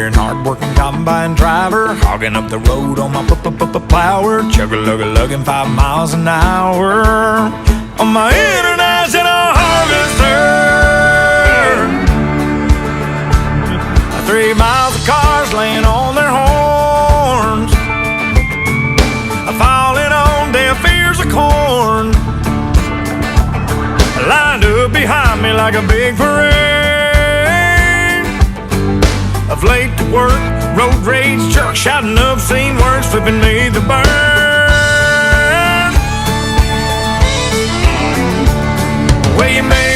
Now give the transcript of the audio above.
engineer and hard-working combine driver, hogging up the road on my plower, chug-a-lug-a-lugging 5 miles an hour on my international harvester. 3 miles of cars laying on their horns, falling on deaf ears of corn, lined up behind me like a big parade of late to work, road rage, jerk shouting obscene words, flipping me the bird. Well, you may